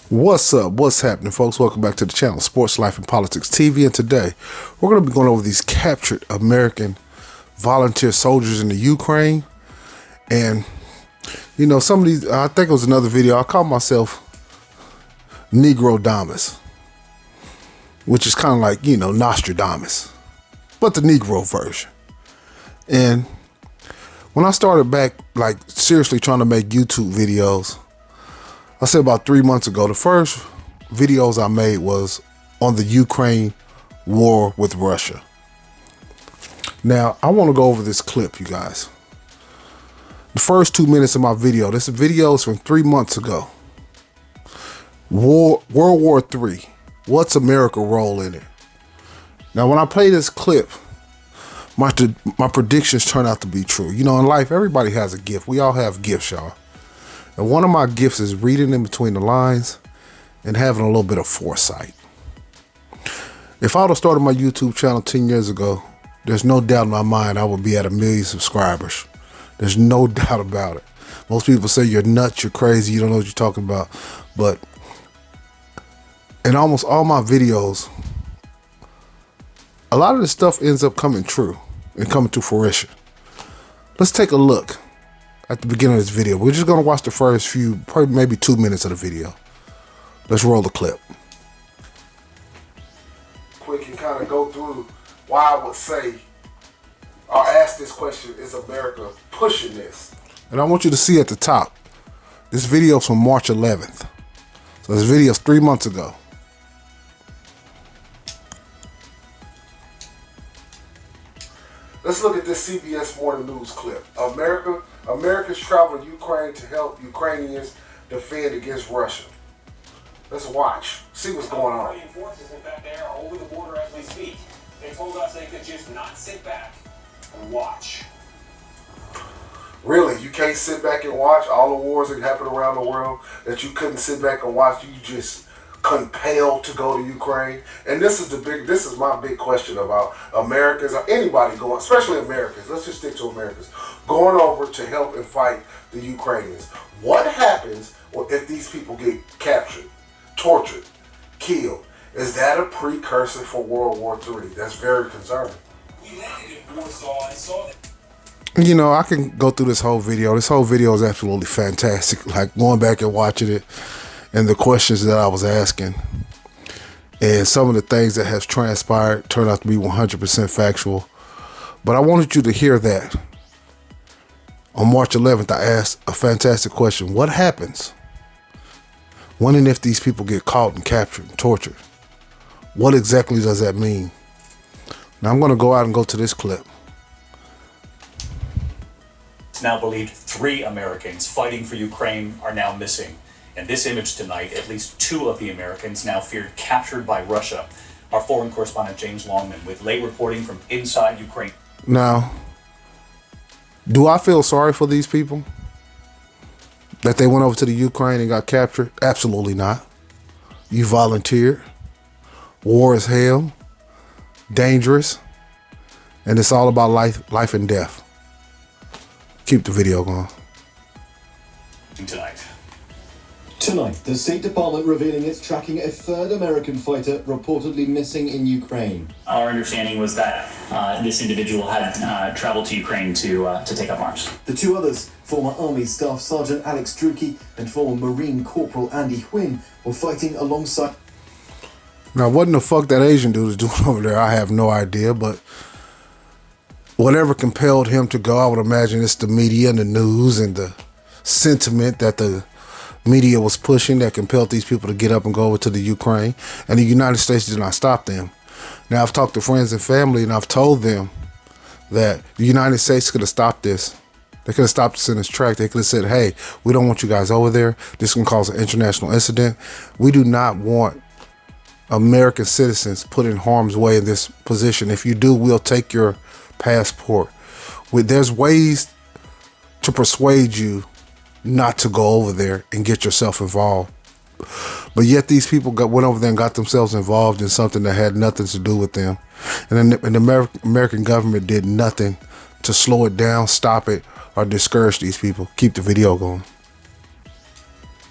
What's up? What's happening, folks? Welcome back to the channel, Sports, Life, and Politics TV. And today, we're going to be going over these captured American volunteer soldiers in the Ukraine. And, you know, some of these, I think it was another video, I call myself Negro Damas, which is kind of like, you know, Nostradamus, but the Negro version. And when I started back, like, seriously trying to make YouTube videos, I said about 3 months ago, the first videos I made was on the Ukraine war with Russia. Now, I want to go over this clip, you guys. The first 2 minutes of my video, this video is from 3 months ago. World War III, what's America's role in it? Now, when I play this clip, my predictions turn out to be true. You know, in life, everybody has a gift. We all have gifts, y'all. And one of my gifts is reading in between the lines and having a little bit of foresight. If I would have started my YouTube channel 10 years ago, there's no doubt in my mind I would be at 1 million subscribers. There's no doubt about it. Most people say you're nuts, you're crazy, you don't know what you're talking about. But in almost all my videos, a lot of this stuff ends up coming true and coming to fruition. Let's take a look at the beginning of this video. We're just going to watch the first few, probably maybe 2 minutes of the video. Let's roll the clip. Quick and kind of go through why I would say or ask this question, is America pushing this? And I want you to see at the top, this video is from March 11th. So this video is 3 months ago. Let's look at this CBS Morning News clip. Americans travel to Ukraine to help Ukrainians defend against Russia. Let's watch. See what's going on. Ukrainian forces, in fact, they are over the border as we speak. They told us they could just not sit back and watch. Really? You can't sit back and watch all the wars that happen around the world, that you couldn't sit back and watch? You just compelled to go to Ukraine? And this is my big question about Americans or anybody going, especially Americans. Let's just stick to Americans going over to help and fight the Ukrainians. What happens if these people get captured, tortured, killed? Is that a precursor for World War III? That's very concerning. We landed in Warsaw and saw that. You know, I can go through this whole video. This whole video is absolutely fantastic. Like going back and watching it, and the questions that I was asking, and some of the things that has transpired turned out to be 100% factual. But I wanted you to hear that. On March 11th, I asked a fantastic question. What happens when and if these people get caught and captured and tortured? What exactly does that mean? Now I'm going to go out and go to this clip. It's now believed 3 Americans fighting for Ukraine are now missing. In this image tonight, at least 2 of the Americans now feared captured by Russia. Our foreign correspondent James Longman with late reporting from inside Ukraine. Now, do I feel sorry for these people that they went over to the Ukraine and got captured? Absolutely not. You volunteered. War is hell, dangerous, and it's all about life and death. Keep the video going. Tonight, the State Department revealing it's tracking a 3rd American fighter reportedly missing in Ukraine. Our understanding was that this individual had traveled to Ukraine to take up arms. The 2 others, former Army Staff Sergeant Alex Drucke and former Marine Corporal Andy Huynh, were fighting alongside. Now, what in the fuck that Asian dude is doing over there, I have no idea, but whatever compelled him to go, I would imagine it's the media and the news and the sentiment that the media was pushing that compelled these people to get up and go over to the Ukraine, and the United States did not stop them. Now, I've talked to friends and family, and I've told them that the United States could have stopped this. They could have stopped this in its track. They could have said, hey, we don't want you guys over there. This can cause an international incident. We do not want American citizens put in harm's way in this position. If you do, we'll take your passport. There's ways to persuade you not to go over there and get yourself involved. But yet these people went over there and got themselves involved in something that had nothing to do with them. And the American government did nothing to slow it down, stop it, or discourage these people. Keep the video going.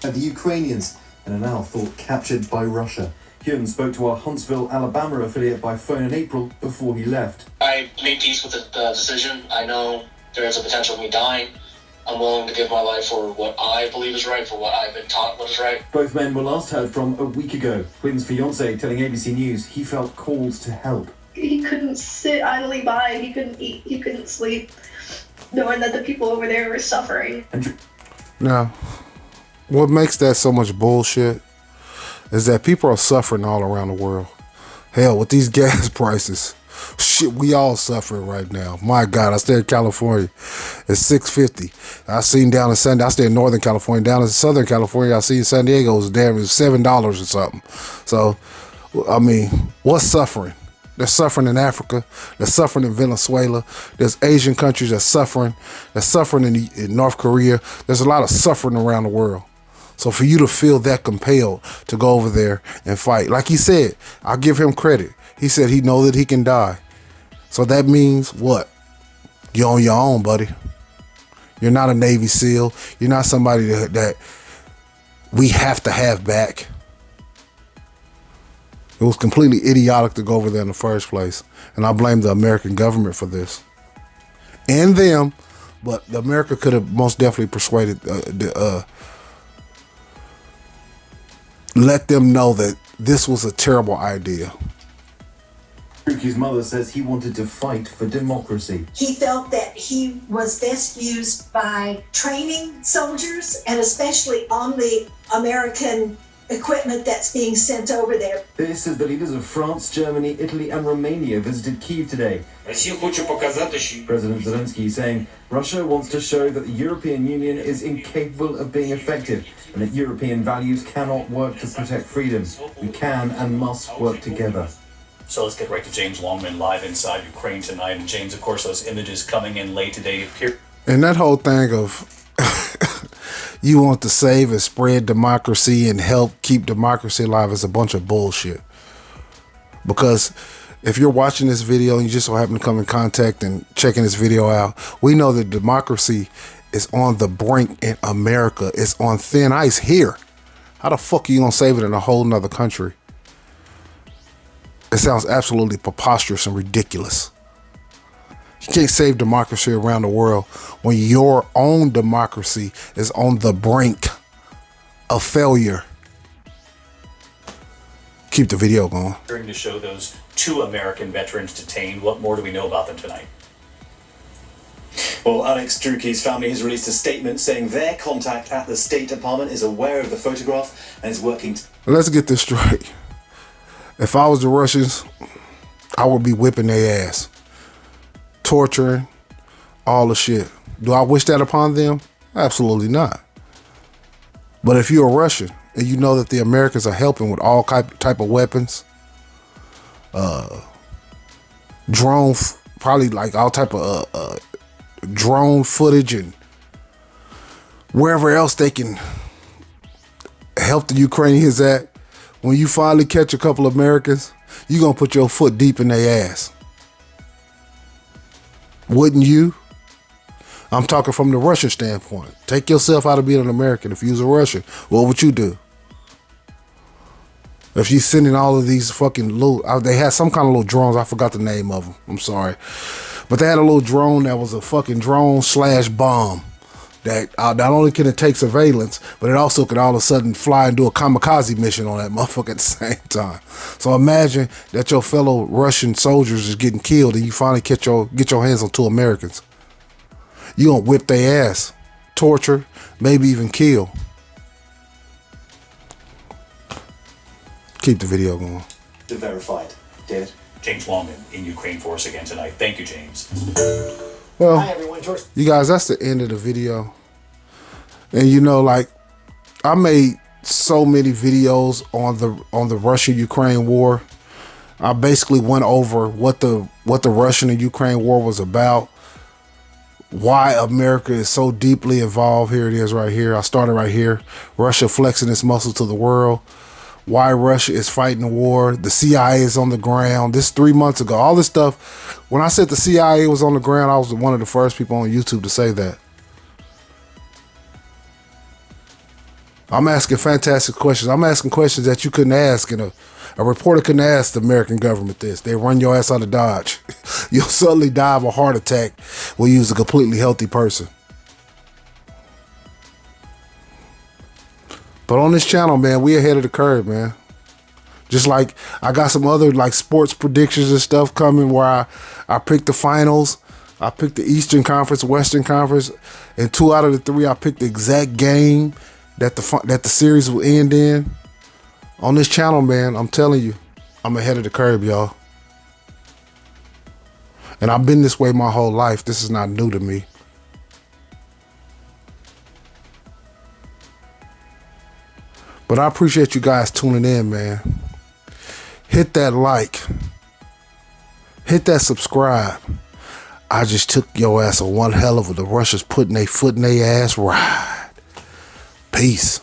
The Ukrainians and are now thought captured by Russia. Hyun spoke to our Huntsville, Alabama affiliate by phone in April before he left. I made peace with the decision. I know there is a potential of me dying. I'm willing to give my life for what I believe is right, for what I've been taught what is right. Both men were last heard from a week ago. Quinn's fiance telling ABC News he felt called to help. He couldn't sit idly by. He couldn't eat. He couldn't sleep, knowing that the people over there were suffering. Now, what makes that so much bullshit is that people are suffering all around the world. Hell, with these gas prices, shit, we all suffering right now. My God, I stay in California. It's $6.50. I seen down in I stay in Northern California. Down in Southern California, I see in San Diego, it's $7 or something. So, I mean, what's suffering? They're suffering in Africa. They're suffering in Venezuela. There's Asian countries that's suffering. They're suffering in North Korea. There's a lot of suffering around the world. So for you to feel that compelled to go over there and fight, like he said, I'll give him credit. He said he knows that he can die. So that means what? You're on your own, buddy. You're not a Navy SEAL. You're not somebody that we have to have back. It was completely idiotic to go over there in the first place. And I blame the American government for this. And them, but America could have most definitely persuaded let them know that this was a terrible idea. Ruki's mother says he wanted to fight for democracy. He felt that he was best used by training soldiers and especially on the American equipment that's being sent over there. This as the leaders of France, Germany, Italy and Romania visited Kyiv today. President Zelensky saying Russia wants to show that the European Union is incapable of being effective and that European values cannot work to protect freedom. We can and must work together. So let's get right to James Longman live inside Ukraine tonight. And James, of course, those images coming in late today appear. And that whole thing of you want to save and spread democracy and help keep democracy alive is a bunch of bullshit. Because if you're watching this video and you just so happen to come in contact and checking this video out, we know that democracy is on the brink in America. It's on thin ice here. How the fuck are you gonna save it in a whole nother country? It sounds absolutely preposterous and ridiculous. You can't save democracy around the world when your own democracy is on the brink of failure. Keep the video going. To show those 2 American veterans detained. What more do we know about them tonight? Well, Alex Druki's family has released a statement saying their contact at the State Department is aware of the photograph and is working. Let's get this straight. If I was the Russians, I would be whipping their ass. Torturing, all the shit. Do I wish that upon them? Absolutely not. But if you're a Russian and you know that the Americans are helping with all type of weapons, drone, probably like all type of drone footage and wherever else they can help the Ukrainians at, when you finally catch a couple of Americans, you're going to put your foot deep in their ass. Wouldn't you? I'm talking from the Russian standpoint. Take yourself out of being an American. If you was a Russian, what would you do? If you sending all of these fucking little, they had some kind of little drones. I forgot the name of them. I'm sorry. But they had a little drone that was a fucking drone / bomb. That not only can it take surveillance, but it also could all of a sudden fly and do a kamikaze mission on that motherfucker at the same time. So imagine that your fellow Russian soldiers is getting killed and you finally get your hands on 2 Americans. You gonna whip their ass, torture, maybe even kill. Keep the video going. Verified. David. James Longman in Ukraine for us again tonight. Thank you, James. Well, Hi everyone, George. You guys, that's the end of the video. And you know, like, I made so many videos on the Russia-Ukraine war. I basically went over what the Russian and Ukraine war was about, why America is so deeply involved. Here it is right here. I started right here. Russia flexing its muscle to the world. Why Russia is fighting the war. The CIA is on the ground. This 3 months ago. All this stuff. When I said the CIA was on the ground, I was one of the first people on YouTube to say that. I'm asking fantastic questions. I'm asking questions that you couldn't ask, and a reporter couldn't ask the American government this. They run your ass out of Dodge. You'll suddenly die of a heart attack when you was a completely healthy person. But on this channel, man, we ahead of the curve, man. Just like I got some other like sports predictions and stuff coming where I picked the finals. I picked the Eastern Conference, Western Conference, and 2 out of the 3 I picked the exact game that the series will end in. On this channel, man, I'm telling you, I'm ahead of the curve, y'all. And I've been this way my whole life. This is not new to me. But I appreciate you guys tuning in, man. Hit that like. Hit that subscribe. I just took your ass on one hell of a the Russians putting their foot in their ass ride. Peace.